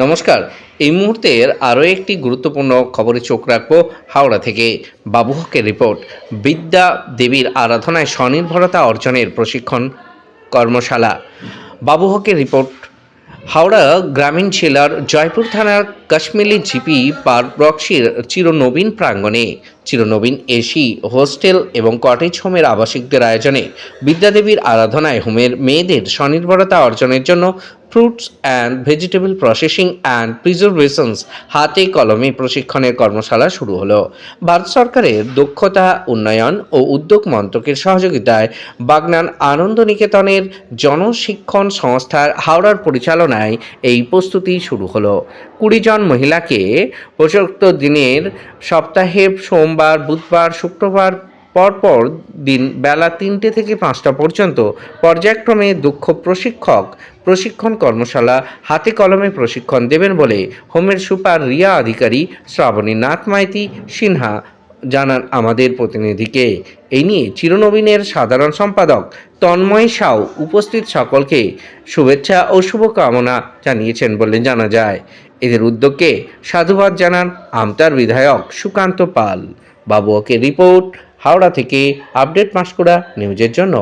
নমস্কার। এই মুহূর্তের আরও একটি গুরুত্বপূর্ণ খবরে চোখ রাখবো হাওড়া থেকে। বাবু হকের রিপোর্ট। বিদ্যা দেবীর আরাধনায় স্বনির্ভরতা অর্জনের প্রশিক্ষণ কর্মশালা। বাবু হকের রিপোর্ট। হাওড়া গ্রামীণ জেলার জয়পুর থানার কাশ্মীরি জিপি পার্ক ব্লকসির চিরনবীন প্রাঙ্গণে চিরনবীন এসি হোস্টেল এবং কটেজ হোমের আবাসিকদের আয়োজনে বিদ্যাদেবীর আরাধনায় হোমের মেয়েদের স্বনির্ভরতা অর্জনের জন্য fruits and vegetable processing and preservations হাতে কলমে প্রশিক্ষণের কর্মশালা শুরু হলো। ভারত সরকারের দক্ষতা উন্নয়ন ও উদ্যোগ মন্ত্রকের সহযোগিতায় বাগনান আনন্দ নিকেতনের জনশিক্ষণ সংস্থার হাওড়ার পরিচালনায় এই প্রস্তুতি শুরু হলো। 20 জন মহিলাকে প্রসক্ত দিনের সপ্তাহে সোমবার, বুধবার, শুক্রবার পরপর দিন বেলা 3টে থেকে 5টা পর্যন্ত পর্যায়ক্রমে দক্ষ প্রশিক্ষণ কর্মশালা হাতে কলমে প্রশিক্ষণ দেবেন বলে হোমের সুপার রিয়া অধিকারী শ্রাবণী নাথ মাইতি সিনহা জানান আমাদের প্রতিনিধিকে। এই নিয়ে চিরনবীনের সাধারণ সম্পাদক তন্ময় সাউ উপস্থিত সকলকে শুভেচ্ছা ও শুভকামনা জানিয়েছেন বলে জানা যায়। এদের উদ্যোগকে সাধুবাদ জানান আমতার বিধায়ক সুকান্ত পাল। বাবু হকের রিপোর্ট, হাওড়া থেকে আপডেট পাঁশকুড়া নিউজের জন্য।